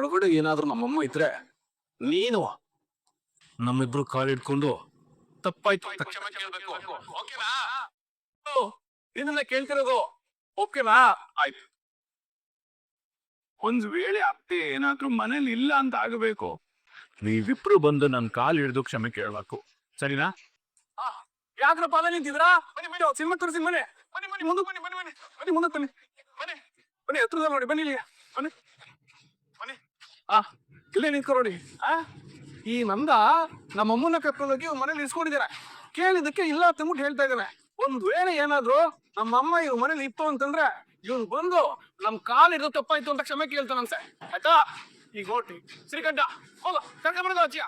ಒಳಗಡೆ ಏನಾದ್ರೂ ನಮ್ಮಮ್ಮ ಇದ್ರೆ ನೀನು ನಮ್ಮಿಬ್ರು ಕಾಲ್ ಹಿಡ್ಕೊಂಡು ತಪ್ಪಾಯ್ತು ಅಂತ ಕ್ಷಮೆ ಕೇಳ್ಬೇಕು. ಓಕೆನಾ? ಇದನ್ನ ಕೇಳ್ತಿರೋದು ಓಕೆನಾ? ಆಯ್ತು. ಒಂದ್ ವೇಳೆ ಅತ್ತೆ ಏನಾದ್ರೂ ಮನೇಲಿ ಇಲ್ಲ ಅಂತ ಆಗಬೇಕು, ನೀವಿಬ್ರು ಬಂದು ನನ್ ಕಾಲ್ ಹಿಡಿದು ಕ್ಷಮೆ ಕೇಳ್ಬೇಕು. ಸರಿನಾ? ಯಾಕ್ರಪ್ಪ ಅಲ್ಲ ನಿಂತಿದ್ರಾ? ಬನ್ನಿ ಬನ್ನಿ, ಸಿನಿಮಾ ತೋರಿಸಿ ಮನೆ. ಬನ್ನಿ ಬನ್ನಿ, ಮುಂದಕ್ಕೆ ಬನ್ನಿ, ಬನ್ನಿ ಬನ್ನಿ ಬನ್ನಿ, ಮುಂದಕ್ಕೆ ಬನ್ನಿ ಬನ್ನಿ ಬನ್ನಿ, ಹತ್ರದಲ್ಲಿ ನೋಡಿ, ಬನ್ನಿ ಇಲ್ಲಿಗೆ ಬನ್ನಿ ಬನ್ನಿ. ಇಲ್ಲೇ ನಿಂತ್ಕೊ ನೋಡಿ. ಈ ನಂದ ನಮ್ಮಮ್ಮನ ಕರ್ಕೊಂಡೋಗಿ ಇವ್ರ ಮನೇಲಿ ಇಸ್ಕೊಂಡಿದ್ದಾರೆ. ಕೇಳಿದಕ್ಕೆ ಇಲ್ಲ ಅಂತಂದ್ಬಿಟ್ಟು ಹೇಳ್ತಾ ಇದ್ದಾನೆ. ಒಂದ್ ವೇಳೆ ಏನಾದ್ರು ನಮ್ಮಮ್ಮ ಇವ್ರ ಮನೇಲಿ ಇತ್ತು ಅಂತಂದ್ರೆ ಇವ್ನು ಬಂದು ನಮ್ ಕಾಲ್ ಹಿಡಿದು ತಪ್ಪಾಯ್ತು ಅಂತ ಕ್ಷಮೆ ಕೇಳ್ತಾನಂತೆ. ಆಯ್ತಾ? ಈಗ ನೋಡಿ ಶ್ರೀಕಂಠ ಹೋಗ ಕರ್ಕೊಂಡ್ಬರೋದು ಅಜ್ಜಿಯ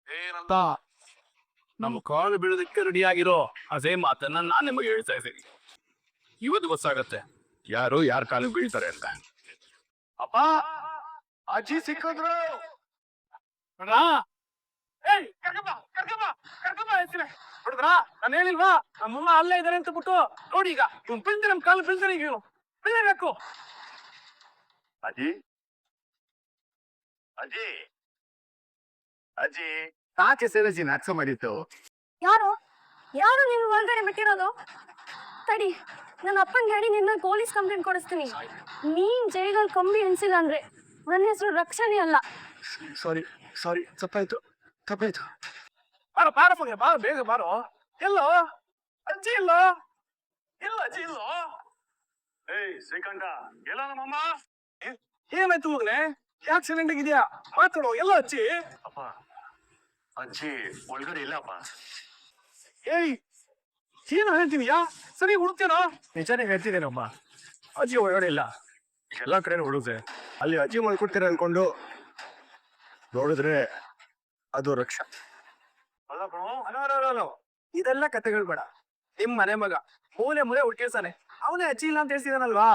ಏನಂತ ನಮ್ ಕಾಲು ಬೀಳೋದಕ್ಕೆ ರೆಡಿ ಆಗಿರೋ ಅದೇ ಮಾತನ್ನ ನಾನ್ ನಿಮಗೆ ಹೇಳ್ತಾ ಇದ್ದೀನಿ. ಇವತ್ತು ಗೊತ್ತಾಗತ್ತೆ ಯಾರು ಯಾರ ಕಾಲು ಬೀಳ್ತಾರೆ ಅಂತ. ಅಪ್ಪ ಅಜ್ಜಿ ಸಿಕ್ಕಿದ್ರು. ನೋಡಿದ್ರಾ? ನಾನು ಹೇಳಿಲ್ವಾ ನಮ್ಮಮ್ಮ ಅಲ್ಲೇ ಇದಾರೆ ಅಂತ ಬಿಟ್ಟು. ನೋಡಿ ಈಗ ಇವ್ನು ಬೀಳ್ತಾರೆ, ನಮ್ ಕಾಲು ಬೀಳ್ತಾರೆ. ಈಗ ಇವನು ಬೀಳಬೇಕು. ಅಜ್ಜಿ ಅಜ್ಜಿ ಅಜ್ಜಿ ಆಚೆ ಸೇರಜ್ಜಿ ನಾಟ್ಸ ಮಾಡಿತ್ತು. ಯಾರು ಯಾರು ನೀನು ಒಳಗಡೆ ಬಿಟ್ಟಿರೋದು? ತಡಿ, ನನ್ನ ಅಪ್ಪನ ಗಾಡಿ ನಿನ್ನ ಪೊಲೀಸ್ ಕಂಪ್ಲೇಂಟ್ ಕೊಡಿಸ್ತೀನಿ. ನೀನ್ ಜೈಲಲ್ಲಿ ಕಂಬಿ ಎಣಿಸಿಲ್ಲ ಅಂದ್ರೆ ನನ್ನ ಹೆಸರು ರಕ್ಷಣೆ ಅಲ್ಲ. ಸಾರಿ ಸಾರಿ, ತಪ್ಪಾಯ್ತು ತಪ್ಪಾಯ್ತು. ಬಾರ ಬಾರ ಬಾ, ಬೇಗ ಬಾರೋ. ಎಲ್ಲೋ ಅಜ್ಜಿ? ಇಲ್ಲೋ ಇಲ್ಲ ಅಜ್ಜಿ ಇಲ್ಲೋ. ಶ್ರೀಕಂಠ ಎಲ್ಲ ನಮ್ಮಮ್ಮ. ಏನಾಯ್ತು ಮಗನೇ? ಯಾಕೆ ಸೈಲೆಂಟ್ ಆಗಿದ್ಯಾ? ಮಾತಾಡೋ. ಎಲ್ಲ ಅಜ್ಜಿ? ಅಪ್ಪ ಅಜ್ಜಿ ಒಳಗಡೆ ಇಲ್ಲಪ್ಪ. ಏನು ಹೇಳ್ತೀನಿಯಾ? ಸರಿ ಹುಡುಕ್ತೇನೋ. ನಿಜಾನೇ ಹೇಳ್ತಿದ್ದೇನಮ್ಮ, ಅಜ್ಜಿ ಒಳಗಡೆ ಇಲ್ಲ. ಎಲ್ಲಾ ಕಡೆ ಹುಡುಕ್ತೆ, ಅಲ್ಲಿ ಅಜ್ಜಿ ಮಲ್ಕೊಡ್ತೀರ ಅನ್ಕೊಂಡು ನೋಡಿದ್ರೆ ಅದು ರಕ್ಷ. ಇದೆಲ್ಲ ಕತೆಗಳು ಬೇಡ. ನಿಮ್ ಮನೆ ಮಗ ಮೂಲೆ ಮೂಲೆ ಹುಡ್ಕೇಳ್ಸಾನೆ, ಅವನೇ ಅಜ್ಜಿ ಇಲ್ಲ ಅಂತ ಹೇಳ್ತಿದಾನಲ್ವಾ?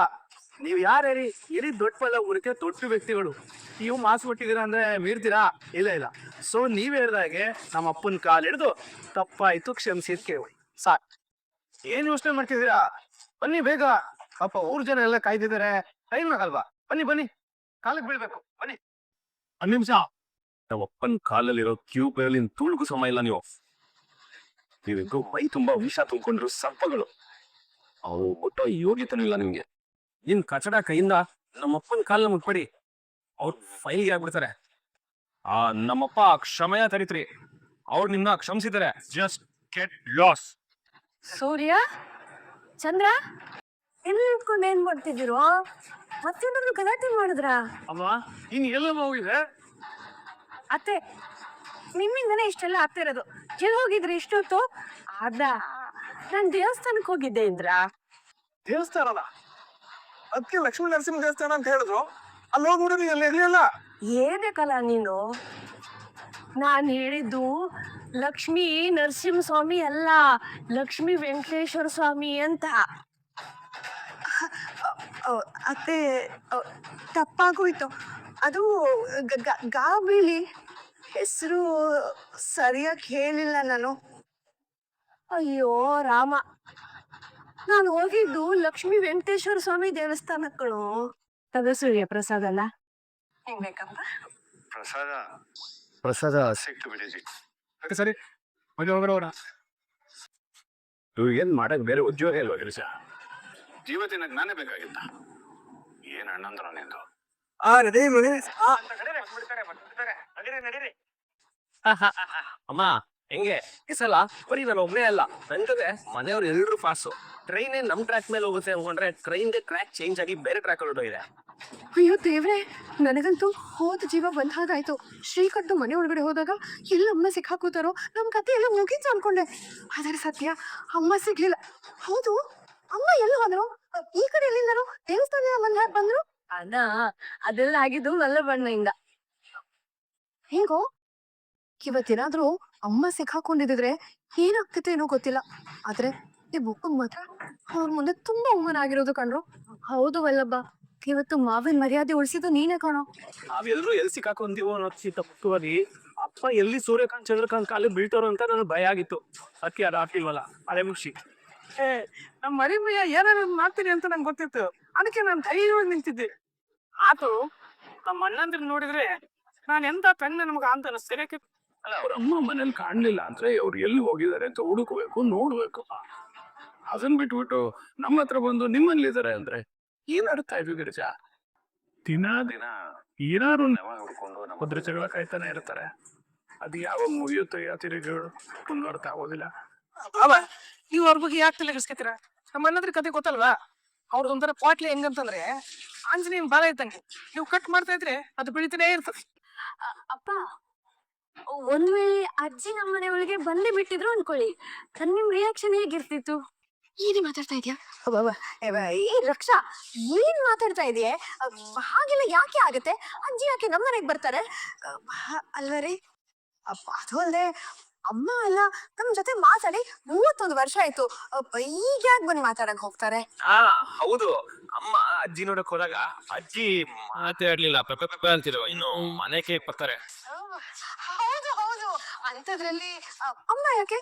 ನೀವ್ ಯಾರು ಹೇಳಿ? ಇಡೀ ದೊಡ್ಡ ಪಲ್ಲ ಊರಕ್ಕೆ ದೊಡ್ಡ ವ್ಯಕ್ತಿಗಳು. ನೀವು ಮಾಸು ಕೊಟ್ಟಿದ್ದೀರಾ ಅಂದ್ರೆ ಮೀರ್ತೀರಾ? ಇಲ್ಲ ಇಲ್ಲ. ಸೊ ನೀವ್ ಹೇಳ್ದಾಗೆ ನಮ್ಮ ಅಪ್ಪನ ಕಾಲ್ ಹಿಡಿದು ತಪ್ಪಾಯ್ತು ಕ್ಷಮಿಸಿ ಕೇಳಿ ಸಾಕ್. ಏನ್ ಯೋಚನೆ ಮಾಡ್ತಿದ್ದೀರಾ? ಬನ್ನಿ ಬೇಗ, ಪಾಪ ಊರ್ ಜನ ಎಲ್ಲ ಕಾಯ್ದಿದ್ದಾರೆ. ಟೈಮ್ ಆಗಲ್ವಾ? ಬನ್ನಿ ಬನ್ನಿ, ಕಾಲಕ್ಕೆ ಬೀಳ್ಬೇಕು. ಬನ್ನಿ. ಒಂದ್ ನಿಮಿಷ. ನಮ್ಮ ಅಪ್ಪನ ಕಾಲಲ್ಲಿರೋ ಕ್ಯೂಬ್ ತುಳುಕು ಸಮಯ ಇಲ್ಲ. ನೀವಿಬ್ರು ಮೈ ತುಂಬಾ ವಿಷ ತುಂಬಿಕೊಂಡ್ರು ಸರ್ಪಗಳು. ಅವು ಮುಟ್ಟೋ ಯೋಗ್ಯತೆನೂ ಇಲ್ಲ ನಿಮ್ಗೆ. ಇನ್ ಕಚಡ ಕೈಯಿಂದ ನಮ್ಮಪ್ಪನ ಕಾಲನ್ನ ಮುಟ್ಬೇಡಿ, ಅವ್ರು ಫೈಲ್ಗೆ ಆಗ್ಬಿಡ್ತಾರೆ. ನಮ್ಮಪ್ಪ ಕ್ಷಮೆಯ ತರಿತ್ರಿ, ಅವ್ರು ನಿಮ್ನ ಕ್ಷಮಿಸಿದ್ದಾರೆ. Just get lost. ಸೂರ್ಯ, ಚಂದ್ರ, ಎಲ್ಲಿ ನಿಂತ್ಕೊಂಡು ಏನ್ ಮಾಡ್ತಿದ್ದೀರೋ? ಮತ್ತೇನಾದ್ರು ಗಲಾಟೆ ಮಾಡಿದ್ರ? ಅಮ್ಮ ಇನ್ ಎಲ್ಲ ಹೋಗಿದೆ? ಅತ್ತೆ, ನಿಮ್ಮಿಂದನೇ ಇಷ್ಟೆಲ್ಲ ಆಗ್ತಿರೋದು. ಎಲ್ಲಿ ಹೋಗಿದ್ರಿ ಇಷ್ಟೊತ್ತು? ನಾನ್ ದೇವಸ್ಥಾನಕ್ಕೆ ಹೋಗಿದ್ದೆ ಇಂದ್ರ. ದೇವಸ್ಥಾನದ ಅದಕ್ಕೆ ಲಕ್ಷ್ಮೀ ನರಸಿಂಹ ದೇವಸ್ಥಾನ ಅಂತ ಹೇಳಿದ್ರು. ಅಲ್ಲಿ ಹೋಗ್ಬಿಡ್ರಿ, ಅಲ್ಲಿ ಇರ್ಲಿಲ್ಲ. ಏನೇಕಲ್ಲ ನೀನು? ನಾನ್ ಹೇಳಿದ್ದು ಲಕ್ಷ್ಮೀ ನರಸಿಂಹ ಸ್ವಾಮಿ ಅಲ್ಲ, ಲಕ್ಷ್ಮೀ ವೆಂಕಟೇಶ್ವರ ಸ್ವಾಮಿ ಅಂತ. ಅತ್ತೆ, ತಪ್ಪಾಗೋಯ್ತು. ಅದು ಗಾಬೀಳಿ ಹೆಸರು ಸರಿಯಾಗಿ ಹೇಳಿಲ್ಲ ನಾನು. ಅಯ್ಯೋ ರಾಮ, ನಾನು ಹೋಗಿದ್ದು ಲಕ್ಷ್ಮೀ ವೆಂಕಟೇಶ್ವರ ಸ್ವಾಮಿ ದೇವಸ್ಥಾನಕ್ಕಳು. ಅದು ಸೂರ್ಯ ಪ್ರಸಾದ ಅಲ್ಲ? ಹೆಂಗ್ ಬೇಕಪ್ಪ? ಪ್ರಸಾದ ಸಿಕ್ತು ಬಿಡಿಸಿ. ಸರಿ ಮದುವೆ ಹೋಗೋಣ. ಏನ್ ಮಾಡಕ್ ಬೇರೆ ಉದ್ಯೋಗ ಇಲ್ವಾ ಗಿರೀಶ? ಜೀವ ತಿನ್ನಕ್ ನಾನೇ ಬೇಕಾಗಿತ್ತ. ಏನ್ ಅಣ್ಣಂದ್ರ ನಿಂದು? ಅಮ್ಮ ಹೆಂಗೆ ಈ ಸಲ ಬರೀ ನಾನು ಒಬ್ಬನೇ ಅಲ್ಲ, ನನ್ ಜೊತೆ ಮನೆಯವ್ರು ಎಲ್ರು ಫಾಸ್ಟು. ಟ್ರೈನ್ ನಮ್ ಟ್ರ್ಯಾಕ್ ಮೇಲೆ ಹೋಗುತ್ತೆ ಅನ್ಕೊಂಡ್ರೆ ಟ್ರೈನ್ ಟ್ರ್ಯಾಕ್ ಚೇಂಜ್ ಆಗಿ ಬೇರೆ ಟ್ರ್ಯಾಕ್ ಹೊರಟೋಗಿದೆ. ಅಯ್ಯೋ ದೇವ್ರೆ, ನನಗಂತೂ ಹೋದ ಜೀವ ಬಂದ ಹಾಗಾಯ್ತು. ಶ್ರೀಕಂಠ ಮನೆ ಒಳಗಡೆ ಹೋದಾಗ ಎಲ್ಲ ಅಮ್ಮ ಸಿಕ್ಕಾಕೋತಾರೋ, ನಮ್ ಕತೆ ಎಲ್ಲ ಮುಗೀತು ಅನ್ಕೊಂಡೆ. ಆದರೆ ಸತ್ಯ, ಅಮ್ಮ ಸಿಗ್ಲಿಲ್ಲ. ಹೌದು, ಅಮ್ಮ ಎಲ್ಲ ಹೋದ್ರು? ಈ ಕಡೆ ಎಲ್ಲಿಂದರು? ದೇವಸ್ಥಾನ ಬಂದ ಬಂದ್ರು? ಅದೆಲ್ಲ ಆಗಿದ್ದು ನಲ್ಲ ಬಣ್ಣದಿಂದ. ಹೇಗೋ ಇವತ್ತೇನಾದ್ರೂ ಅಮ್ಮ ಸಿಕ್ಕಾಕೊಂಡಿದ್ರೆ ಏನಾಗ್ತಿತ್ತು ಏನೋ ಗೊತ್ತಿಲ್ಲ. ಆದ್ರೆ ಈ ಬುಕ್ಕಂಗ್ ಮಾತ್ರ ಅವ್ರ ಮುಂದೆ ತುಂಬಾ ಅವಮಾನ ಆಗಿರೋದು ಕಣ್ರು. ಹೌದು ವಲ್ಲಭ, ಇವತ್ತು ಮಾವಿನ ಮರ್ಯಾದೆ ಉಳಿಸಿದ್ದು ನೀನೇ ಕಾಣೋ. ನಾವೆಲ್ಲರೂ ಎಲ್ಲಿ ಸಿಕ್ಕಾಕೊಂತೀವೋ ಅನ್ನೋದು ತಪ್ಪುವರಿ. ಅಪ್ಪ ಎಲ್ಲಿ ಸೂರ್ಯಕಾಂತ್ ಚಂದ್ರಕಾಂತ್ ಕಾಲಿಗೆ ಬೀಳ್ತಾರೋ ಅಂತ ನನಗೆ ಭಯ ಆಗಿತ್ತು. ಅದಕ್ಕೆ ಅದು ಆಗ್ತಿಲ್ವಲ್ಲ, ಅದೇ ಖುಷಿ. ನಮ್ಮ ಮರಿ ಭಯ ಏನಾದ್ರು ಮಾಡ್ತೀನಿ ಅಂತ ನಂಗೆ ಗೊತ್ತಿತ್ತು. ಅದಕ್ಕೆ ನಾನು ಧೈರ್ಯವಾಗಿ ನಿಂತಿದ್ದೆ. ಆತು ನಮ್ಮ ಅಣ್ಣಂದ್ರೆ ನೋಡಿದ್ರೆ ನಾನು ಎಂತ ಪೆನ್ನ ನಮಗ ಅಂತ ಅನಿಸ್ತೇನೆ. ಅಲ್ಲ ಅವ್ರ ಅಮ್ಮ ಮನೇಲಿ ಕಾಣ್ಲಿಲ್ಲ ಅಂದ್ರೆ ಅವ್ರು ಎಲ್ಲಿ ಹೋಗಿದ್ದಾರೆ ಅಂತ ಹುಡುಕ್ಬೇಕು, ನೋಡ್ಬೇಕು. ಅದನ್ ಬಿಟ್ಬಿಟ್ಟು ನಮ್ಮ ಹತ್ರ ಬಂದು ನಿಮ್ಮಲ್ಲಿ ಇದಾರೆ ಅಂದ್ರೆ ಏನ್ ಅರ್ಥ ಇದು ಗಿರಿಜಾ? ದಿನ ದಿನ ಏನಾರು ಒದ್ರ ಜಗಳ ಕಾಯ್ತಾನೆ ಇರ್ತಾರೆ. ಅದು ಯಾವಾಗ ಮುಗಿಯುತ್ತೆ ಆ ತಿರುಗಳು ಒಂದು ಅರ್ಥ ಆಗೋದಿಲ್ಲ. ಅವ ನೀವು ಅವ್ರ ಬಗ್ಗೆ ಯಾಕೆ ತಲೆಗೆಡ್ಸ್ಕೊತೀರ? ನಮ್ಮ ಅಣ್ಣದ್ರ ಕತೆ ಗೊತ್ತಲ್ವಾ? ಅವ್ರದ್ದು ಒಂಥರ ಪಾಟ್ಲಿ ಹೆಂಗಂತಂದ್ರೆ ಆಂಜನೇಯನ್ ಬಾಲ ಇದ್ದಂಗೆ. ನೀವು ಕಟ್ ಮಾಡ್ತಾ ಇದ್ರೆ ಅದು ಬೆಳಿತಾನೆ ಇರ್ತದೆ. ಅಪ್ಪ, ಒಂದ್ ವೇಳೆ ಅಜ್ಜಿ ನಮ್ಮನೆ ಒಳಗೆ ಬಂದೇ ಬಿಟ್ಟಿದ್ರು ಅನ್ಕೊಳ್ಳಿ, ನಿಮ್ ರಿಯಾಕ್ಷನ್ ಹೇಗಿರ್ತಿತ್ತು? ಏನೇ ಮಾತಾಡ್ತಾ ಇದೀಯಾ? ಈ ರಕ್ಷಾ, ಏನ್ ಮಾತಾಡ್ತಾ ಇದೆಯೇ? ಹಾಗೆಲ್ಲ ಯಾಕೆ ಆಗತ್ತೆ? ಅಜ್ಜಿ ಯಾಕೆ ನಮ್ಮ ಮನೆಗೆ ಬರ್ತಾರೆ? ಅಲ್ವರಿ, ಅದು ಅಲ್ದೆ ಅಮ್ಮ ಎಲ್ಲ ನಮ್ ಜೊತೆ ಮಾತಾಡಿ 31 ವರ್ಷ ಆಯ್ತು. ಈಗ ಯಾಕೆ ಬಂದು ಮಾತಾಡಕ್ ಹೋಗ್ತಾರೆ? ಹೌದು. ಅಮ್ಮ ಅಜ್ಜಿ ನೋಡಕ್ ಹೋದಾಗ ಅಜ್ಜಿ ಮಾತಾಡ್ಲಿಲ್ಲ, ಪೆಪ್ಪೆ ಅಂತಿದ್ರು. ಇನ್ನು ಮನೆಗೆ ಬರ್ತಾರೆ. ಹೌದು ಹೌದು, ಅಂತದ್ರಲ್ಲಿ ಅಮ್ಮ ಯಾಕೆ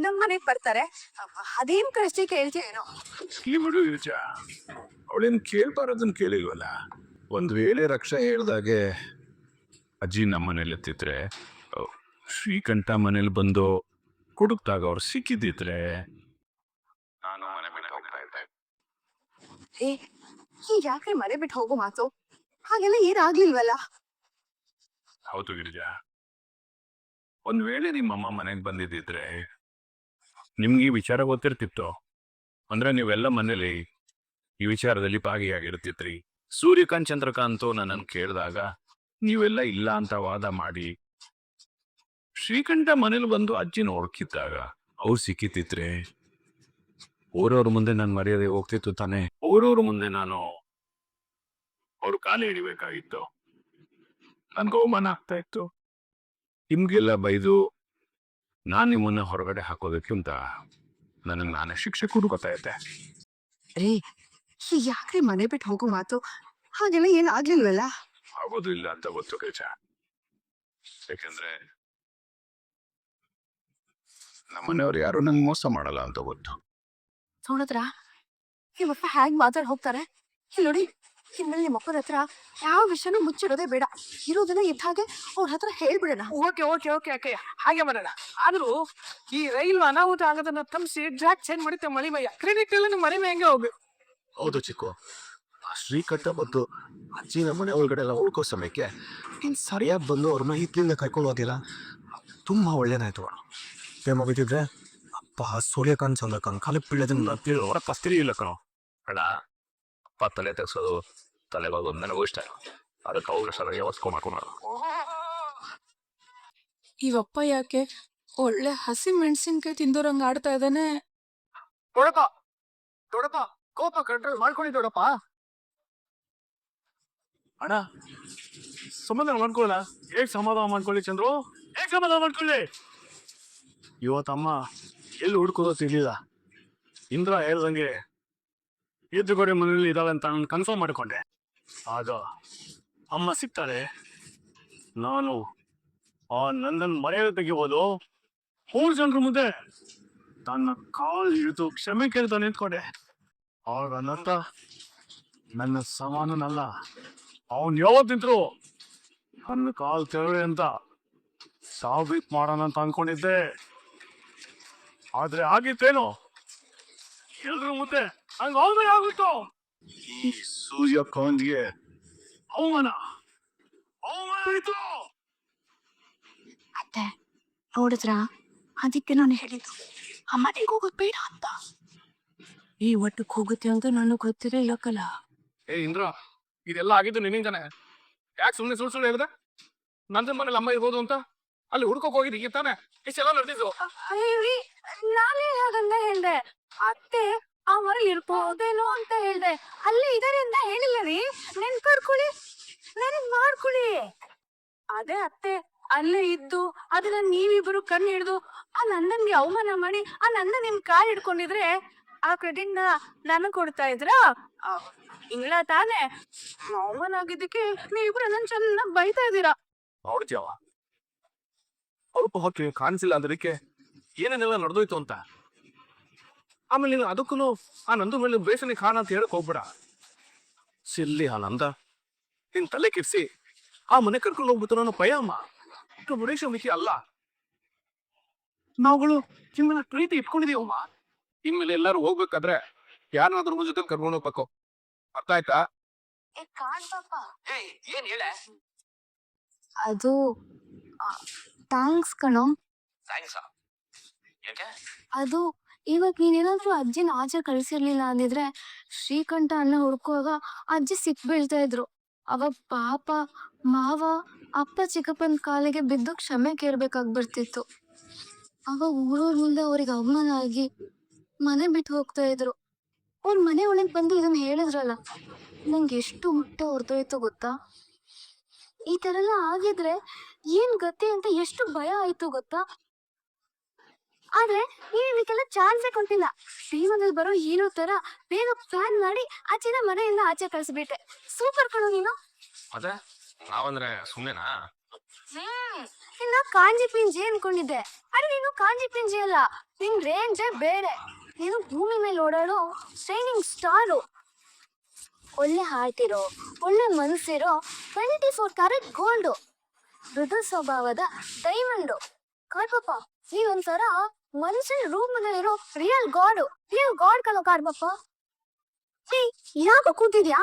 ನಮ್ ಮನೆಗ್ ಬರ್ತಾರೆ? ಅದೇನ್ ಪ್ರಶ್ನೆ ಕೇಳ್ತೀಯೇನೋ? ಈ ಬಿಡು ಗಿರಿಜ, ಅವಳೇನ್ ಕೇಳ್ಬಾರದನ್ ಕೇಳಿಲ್ವಲ್ಲ. ಒಂದ್ ವೇಳೆ ರಕ್ಷಾ ಹೇಳ್ದಾಗೆ ಅಜ್ಜಿ ನಮ್ಮ ಮನೇಲಿ ಎತ್ತಿದ್ರೆ, ಶ್ರೀಕಂಠ ಮನೇಲಿ ಬಂದು ಹುಡುಕ್ದಾಗ ಅವ್ರು ಸಿಕ್ಕಿದ್ದಿದ್ರೆ ನಾನು ಮನೆ ಬಿಟ್ಟು ಹೋಗ್ತಾ ಇದ್ದೆ. ಈಗ ಯಾಕ್ರಿ ಮನೆ ಬಿಟ್ಟು ಹೋಗೋ ಮಾತು? ಹಾಗೆಲ್ಲ ಏನಾಗ್ಲಿಲ್ವಲ್ಲ? ಹೌದು ಗಿರಿಜಾ, ಒಂದ್ ವೇಳೆ ನಿಮ್ಮಮ್ಮ ಮನೆಗೆ ಬಂದಿದ್ದಿದ್ರೆ ನಿಮ್ಗೆ ಈ ವಿಚಾರ ಗೊತ್ತಿರ್ತಿತ್ತು ಅಂದ್ರೆ ನೀವೆಲ್ಲ ಮನೇಲಿ ಈ ವಿಚಾರದಲ್ಲಿ ಭಾಗಿಯಾಗಿರ್ತಿದ್ರಿ. ಸೂರ್ಯಕಾಂತ್ ಚಂದ್ರಕಾಂತ್ ನನ್ನನ್ನು ಕೇಳಿದಾಗ ನೀವೆಲ್ಲ ಇಲ್ಲ ಅಂತ ವಾದ ಮಾಡಿ ಶ್ರೀಕಂಠ ಮನೇಲಿ ಬಂದು ಅಜ್ಜಿನ ಹುಡುಕಿದ್ದಾಗ ಅವ್ರು ಸಿಕ್ಕಿತ್ತಿದ್ರೆ ಊರವ್ರ ಮುಂದೆ ನಾನು ಮರ್ಯಾದೆ ಹೋಗ್ತಿತ್ತು ತಾನೆ. ಊರವ್ರ ಮುಂದೆ ನಾನು ಅವ್ರ ಕಾಲು ಹಿಡಿಬೇಕಾಗಿತ್ತು. ನನ್ಗೆ ಅವಮಾನ ಆಗ್ತಾ ಇತ್ತು. ನಿಮ್ಗೆಲ್ಲ ಬೈದು ನಾನು ನಿಮ್ಮನ್ನ ಹೊರಗಡೆ ಹಾಕೋದಕ್ಕಿಂತ ನನಗೆ ನಾನೇ ಶಿಕ್ಷೆ ಕೊಡ್ಕೋತಾ ಇದ್ದೆ. ರೀ, ಯಾಕ್ರಿ ಮನೆ ಬಿಟ್ಟು ಹೋಗೋ ಮಾತು? ಹಾಗೆಲ್ಲ ಏನ್ ಆಗ್ಲಿಲ್ವಲ್ಲ? ಆಗೋದು ಇಲ್ಲ ಅಂತ ಗೊತ್ತು ಗಿರಿಜ. ಯಾಕಂದ್ರೆ ನಮ್ಮನೆಯವ್ರು ಯಾರು ನಂಗೆ ಮೋಸ ಮಾಡಲ್ಲ ಅಂತ ಗೊತ್ತು. ನೋಡಿದ್ರ ಇವಪ್ಪ ಹ್ಯಾಂಗ್ ಮಾತಾಡ್ ಹೋಗ್ತಾರೆ? ಇಲ್ಲಿ ನೋಡಿ, ಇನ್ಮೇಲೆ ನಿಮ್ಮ ಅಪ್ಪನ ಹತ್ರ ಯಾವ ವಿಷಯನೂ ಮುಚ್ಚಿಡೋದೇ ಬೇಡ. ಇರೋದನ್ನ ಇದ್ದ ಹಾಗೆ ಅವ್ರ ಹತ್ರ ಹೇಳ್ಬಿಡೋಣ. ಓಕೆ ಓಕೆ ಓಕೆ ಅಕ್ಕಯ್ಯ, ಹಾಗೆ ಮಾಡೋಣ. ಆದ್ರೂ ಈ ರೈಲು ಅನಾಹುತ ಆಗೋದನ್ನ ತಪ್ಪಿಸಿ ಟ್ರ್ಯಾಕ್ ಚೇಂಜ್ ಮಾಡಿತ್ತೆ ಮಳಿಮಯ್ಯ. ಕ್ರೆಡಿಟ್ ಎಲ್ಲ ನಿಮ್ಮ ಮಳಿಮಯ್ಯ ಹೆಂಗೆ ಹೋಗ್ಬೇಕು. ಹೌದು ಚಿಕ್ಕು, ಆ ಶ್ರೀಕಂಠ ಬಂದು ಅಜ್ಜಿ ನಮ್ಮನೆ ಒಳಗಡೆ ಎಲ್ಲ ಉಳ್ಕೋ ಸಮಯಕ್ಕೆ ಇನ್ ಸರಿಯಾಗಿ ಬಂದು ಅವ್ರನ್ನ ಹಿತ್ಲಿಂದ ಕರ್ಕೊಂಡು ಹೋಗಿಲ್ಲ. ತುಂಬಾ ಒಳ್ಳೇದಾಯ್ತು. ಮುಗಿತಿದ್ರೆ ಅಪ್ಪ ಸೂರ್ಯಕಾಂತ್ ಚಂದ್ರಕಾಂತ್ ಕಾಲಕ್ಕೆ ಬೀಳೋದನ್ನ ಅವರ ಕಸ್ತಿರಿ ಇಲ್ಲ ಕಣೋ. ಅಲ್ಲ, ಅಪ್ಪ ತಲೆ ತೆಗ್ಸೋದು ತಲೆಗೋದು ನನಗೂ ಇಷ್ಟ ಇಲ್ಲ. ಅದಕ್ಕೆ ಅವ್ರ ಸರಿಯಾಗಿ ಹೊಸ್ಕೊಂಡ್ ಇವಪ್ಪ ಯಾಕೆ ಒಳ್ಳೆ ಹಸಿ ಮೆಣಸಿನ್ಕಾಯಿ ತಿಂದೋರಂಗ ಆಡ್ತಾ ಇದ್ದಾನೆ? ದೊಡಪ್ಪ ದೊಡಪ್ಪ, ಕೋಪ ಕಂಟ್ರೋಲ್ ಮಾಡ್ಕೊಂಡು ದೊಡಪ್ಪ. ಅಣ್ಣ, ಸಮಾಧಾನ ಮಾಡ್ಕೊಳ್ಳ. ಹೇಗ್ ಸಮಾಧಾನ ಮಾಡ್ಕೊಳ್ಳಿ ಚಂದ್ರು? ಹೇಗ್ ಸಮಾಧಾನ ಮಾಡ್ಕೊಳ್ಳಿ? ಇವತ್ತಮ್ಮ ಎಲ್ಲಿ ಹುಡ್ಕೋದೋ ತಿಳಿಲಿಲ್ಲ. ಇಂದ್ರ ಹೇಳ್ದಂಗೆ ಎದುರುಗಡೆ ಮನೇಲಿ ಇದಾವೆ ಅಂತ ನಾನು ಕನ್ಫರ್ಮ್ ಮಾಡಿಕೊಂಡೆ. ಆಗ ಅಮ್ಮ ಸಿಗ್ತಾರೆ. ನಾನು ನನ್ನ ಮರ್ಯಾದೆ ತೆಗಿಬೋದು. 3 ಜನರ ಮುಂದೆ ತನ್ನ ಕಾಲು ಹಿಡಿದು ಕ್ಷಮೆ ಕೇಳ್ತಾ ನಿಂತ್ಕೊಂಡೆ. ಆಗ ನತ್ತ ನನ್ನ ಸಮಾನನಲ್ಲ, ಅವನ್ ಯಾವತ್ತಿದ್ರು ನನ್ನ ಕಾಲ್ ತೆರಳಿ ಅಂತ ಸಾಬೀತ್ ಮಾಡೋಣ ಅಂತ ಅನ್ಕೊಂಡಿದ್ದೆ. ಆದ್ರೆ ಆಗಿತ್ತೇನು? ಎಲ್ರ ಮುಂದೆ ಹಂಗ ಅವಮಾನ ಆಗ್ಬಿಟ್ಟು ಈ ಸೂರ್ಯಕಾಂತ್ಗೆ ಅವಮಾನ ಆಯ್ತು. ಅತ್ತೆ ನೋಡಿದ್ರ, ಅದಕ್ಕೆ ನಾನು ಹೇಳಿದ್ದು ಆ ಮನೆಗೆ ಹೋಗೋದು ಬೇಡ ಅಂತ. ಈ ಒಟ್ಟಕ್ಕೆ ಹೋಗುತ್ತೆ ಅಂತ ನನಗೆ ಗೊತ್ತಿರಲಿಲ್ಲಕ್ಕಲ್ಲ. ಏ ಇಂದ್ರ, ಇದೆಲ್ಲ ಆಗಿದ್ದು ನಿನ್ನಿಂದಾನೆ. ಯಾಕೆ ಸುಮ್ಮನೆ ಸುಳ್ಳು ಸುಳ್ಳು ಹೇಳಿದೆ? ನಂದನ್ ಮನೇಲಿ ಅಮ್ಮ ಇರ್ಬೋದು ಅಂತ ಅಲ್ಲಿ ಹುಡ್ಕೋಕ್ ಹೋಗಿದ್ದೀಗ ತಾನೆ ಇಷ್ಟೆಲ್ಲ ನಡೆದಿದ್ದು. ನಾನೇ ಹಾಗಂತ ಹೇಳ್ದೆ. ಅತ್ತೆ ಆ ಮರ ಇರ್ಬೋದೇನೋ ಅಂತ ಹೇಳ್ದೆ. ಅಲ್ಲೇ ಇದಾರೆ ಅಂತ ಹೇಳಿಲ್ಲ ರೀ. ನೆನ್ಪಡ್ಕೊಳ್ಳಿ, ನೆನಪ್ ಮಾಡ್ಕೊಳ್ಳಿ. ಅದೇ ಅತ್ತೆ ಅಲ್ಲೇ ಇದ್ದು ಅದನ್ನ ನೀವಿಬ್ರು ಕಣ್ಣು ಹಿಡ್ದು ಆ ನಂದನ್ಗೆ ಅವಮಾನ ಮಾಡಿ ಆ ನಂದ ನಿಮ್ ಕಾಲ್ ಹಿಡ್ಕೊಂಡಿದ್ರೆ ಆ ಕ್ರೆಡಿಟ್ ನನಗ್ ಕೊಡ್ತಾ ಇದ್ರ? ಇಲ್ಲ ತಾನೆ? ಅವಮಾನ ಆಗಿದ್ದಕ್ಕೆ ನೀವಿಬ್ರು ನನ್ ಚೆನ್ನಾಗ್ ಬೈತಾ ಇದ್ದೀರಾ. ನೋಡ್ತೀಯವ, ಸ್ವಲ್ಪ ಹೊತ್ತು ಕಾಣಿಸಿಲ್ಲ ಅದಕ್ಕೆ ಏನೇನೆಲ್ಲ ನಡೆದೋಯ್ತು ಅಂತ. ಆಮೇಲೆ ನೀನು ಅದಕ್ಕೂ ಆ ನಂದು ಮೇಲೆ ಬೇಸನೆ ಕಾರಣ ಅಂತ ಹೇಳಕ್ ಹೋಗ್ಬೇಡ. ಸಿಲ್ಲಿ ಆ ನಂದ ನಿನ್ ತಲೆ ಕೆಡ್ಸಿ ಆ ಮನೆ ಕರ್ಕೊಂಡು ಹೋಗ್ಬಿಟ್ಟು ನಾನು ಪಯಮ್ಮ ಮುರೇಶ ಮಿಕ್ಕಿ ಅಲ್ಲ. ನಾವುಗಳು ನಿಮ್ಮನ್ನ ಪ್ರೀತಿ ಇಟ್ಕೊಂಡಿದೀವಮ್ಮ. ಇನ್ಮೇಲೆ ಎಲ್ಲಾರು ಹೋಗ್ಬೇಕಾದ್ರೆ ಯಾರನ್ನಾದ್ರೂ ನಮ್ಮ ಜೊತೆ ಕರ್ಕೊಂಡು ಹೋಗ್ಬೇಕು. ಅರ್ಥ ಆಯ್ತಾ? ಏನ್ ಹೇಳ? ಅದು ಥ್ಯಾಂಕ್ಸ್ ಕಣೋ. ಥ್ಯಾಂಕ್ಸ್. ಯಾಕೆ? ಅದು ಇವಾಗ ನೀನೇನಾದ್ರೂ ಅಜ್ಜಿನ ಆಚೆ ಕಳ್ಸಿರ್ಲಿಲ್ಲ ಅಂದಿದ್ರೆ ಶ್ರೀಕಂಠ ಅಣ್ಣ ಹುಡ್ಕುವಾಗ ಅಜ್ಜಿ ಸಿಕ್ ಬೀಳ್ತಾ ಇದ್ರು. ಅವಾಗ ಪಾಪ ಮಾವ ಅಪ್ಪ ಚಿಕ್ಕಪ್ಪನ ಕಾಲಿಗೆ ಬಿದ್ದು ಕ್ಷಮೆ ಕೇಳ್ಬೇಕಾಗ್ ಬರ್ತಿತ್ತು. ಅವಾಗ ಊರೂರ್ ಮುಂದೆ ಅವ್ರಿಗೆ ಅವಮಾನ ಆಗಿ ಮನೆ ಬಿಟ್ಟು ಹೋಗ್ತಾ ಇದ್ರು. ಅವ್ರ ಮನೆ ಒಳಗೆ ಬಂದು ಇದನ್ನ ಹೇಳಿದ್ರಲ್ಲ, ನಂಗೆ ಎಷ್ಟು ಹೊಟ್ಟೆ ಹೊರ್ದೋಯ್ತು ಗೊತ್ತಾ. ಈ ತರ ಎಲ್ಲ ಆಗಿದ್ರೆ ಏನ್ ಗತಿ ಅಂತ ಎಷ್ಟು ಭಯ ಆಯ್ತು ಗೊತ್ತಾ. ಆದ್ರೆ ನೀನ್ ಇದಕ್ಕೆಲ್ಲ ಚಾನ್ಸೇ ಕೊಟ್ಟಿಲ್ಲ. ಟಿವಿನಲ್ಲಿ ಬರೋ ಹೀರೋ ತರ ಬೇಗ ಪ್ಲಾನ್ ಮಾಡಿ ಅಜ್ಜಿನ ಮನೆಯಿಂದ ಆಚೆ ಕಳ್ಸ್ಬಿಟ್ಟೆ. ಸೂಪರ್ ಕಣೋ ನೀನು. ಮತ್ತೆ ನಾವಂದ್ರೆ ಸುಮ್ನೆನಾ? ಇನ್ನ ಕಾಂಜಿ ಪಿಂಜಿ ಅನ್ಕೊಂಡಿದ್ದೆ. ಅರೆ ನೀನು ಕಾಂಜಿ ಪಿಂಜಿ ಅಲ್ಲ, ನಿನ್ ರೇಂಜೇ ಬೇರೆ. ನೀನು ಭೂಮಿ ಮೇಲೆ ಓಡಾಡೋ ಶೈನಿಂಗ್ ಸ್ಟಾರು. ಒಳ್ಳೆ ಹಾರ್ಟ್ ಇರೋ, ಒಳ್ಳೆ ಮನಸ್ಸಿರೋ 24 ಕ್ಯಾರೆಟ್ ಗೋಲ್ಡು, ಮೃದು ಸ್ವಭಾವದ ಡೈಮಂಡು. ಕಾರ್ಪಪ್ಪ ನೀನೊಂದ್ಸರ ಮನುಷ್ಯನ ರೂಪದಲ್ಲಿರೋ ರಿಯಲ್ ಗಾಡ್ ಕಲೋ ಕಾರ್ಪಪ್ಪ. ಯಾಕೆ ಕೂತಿದ್ಯಾ?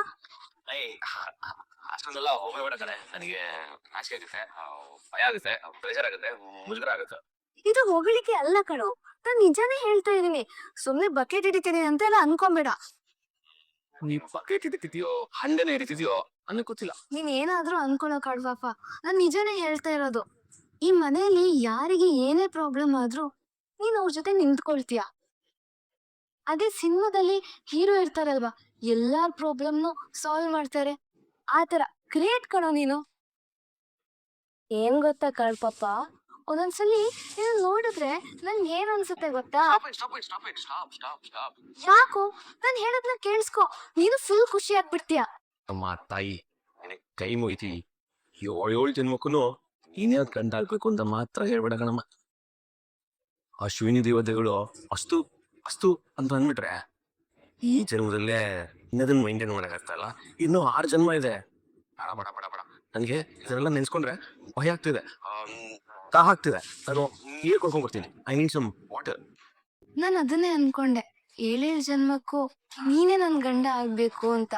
ಅಷ್ಟೊಂದೆಲ್ಲ ಹೋಗಬೇಡ ಕಣೆ. ನನಗೆ ನಾಚಿಕೆ ಆಗುತ್ತೆ, ಭಯ ಆಗುತ್ತೆ, ಬೇಜಾರಾಗುತ್ತೆ, ಮುಜುಗರ ಆಗುತ್ತೆ. ಇದು ಹೊಗಳಿಕೆ ಅಲ್ಲ ಕಣೋ, ನಾನ್ ನಿಜಾನೇ ಹೇಳ್ತಾ ಇದೀನಿ. ಸುಮ್ನೆ ಬಕೆಟ್ ಹಿಡಿತೀನಿ ಅಂತ ಎಲ್ಲ ಅನ್ಕೊಂಬೇಡ. ನೀ ಬಕೆಟ್ ಹಿಡಿತಿದ್ಯೋ ಹಂಡೆನೇ ಹಿಡಿತಿದ್ಯೋ ಅನ್ನೋ ಗೊತ್ತಿಲ್ಲ. ನೀನ್ ಏನಾದ್ರೂ ಅನ್ಕೊಳ್ಳೋ ಕಾಡ್ವಪ್ಪ, ನಾನ್ ನಿಜಾನೇ ಹೇಳ್ತಾ ಇರೋದು. ಈ ಮನೆಯಲ್ಲಿ ಯಾರಿಗೆ ಏನೇ ಪ್ರಾಬ್ಲಮ್ ಆದ್ರೂ ನೀನ್ ಅವ್ರ ಜೊತೆ ನಿಂತ್ಕೊಳ್ತೀಯ. ಅದೇ ಸಿನಿಮಾದಲ್ಲಿ ಹೀರೋ ಇರ್ತಾರಲ್ವಾ, ಎಲ್ಲಾರ್ ಪ್ರಾಬ್ಲಮ್ನು ಸಾಲ್ವ್ ಮಾಡ್ತಾರೆ. ಆತರ ಗ್ರೇಟ್ ಕಣೋ ನೀನು. ಏನ್ ಗೊತ್ತಾ ಕಳ್ಪಪ್ಪ, ಒಂದೊಂದ್ಸಲಿ ನೀನು ನೋಡಿದ್ರೆ ನನ್ಗೆ ಏನ್ ಅನ್ಸುತ್ತೆ ಗೊತ್ತಾ. ಯಾಕೋ ನಾನ್ ಹೇಳದ್ನ ಕೇಳಿಸ್ಕೊ, ನೀನು ಫುಲ್ ಖುಷಿ ಆಗ್ಬಿಡ್ತೀಯ. ಅಮ್ಮ ತಾಯಿ ನಿನಗೆ ಕೈ ಮುಗಿತಿ. 7 ಜನ್ಮಕ್ಕೂ ನೀನೇ ಕಂಡಾಗ್ಬೇಕು ಅಂತ ಮಾತ್ರ ಹೇಳ್ಬೇಡ ಕಣಮ್ಮ. ಅಶ್ವಿನಿ ದೇವತೆಗಳು ಅಸ್ತು ಅಸ್ತು ಅಂತ ಅಂದ್ಬಿಟ್ರೆ ಈ ಜನ್ಮದಲ್ಲೇ ಇನ್ನದನ್ನ ಮೈಂಟೈನ್ ಮಾಡೋಕ್ಕಾಗ್ತಲ್ಲ. ಇನ್ನು 6 ಜನ್ಮ ಇದೆ. ಬೇಡ ಬೇಡ ಬೇಡ ಬೇಡ, ನನಗೆ ಇದನ್ನೆಲ್ಲ ನೆನ್ಸ್ಕೊಂಡ್ರೆ ಭಯ ಆಗ್ತಿದೆ, ಆಗ್ತಿದೆ. ನಾನು ನೀರು ಕೊಡ್ಕೊಂಡ್ ಬರ್ತೀನಿ. I need some water. ನಾನು ಅದನ್ನೇ ಅನ್ಕೊಂಡೆ, 7 ಜನ್ಮಕ್ಕೂ ನೀನೇ ನನ್ ಗಂಡ ಆಗ್ಬೇಕು ಅಂತ.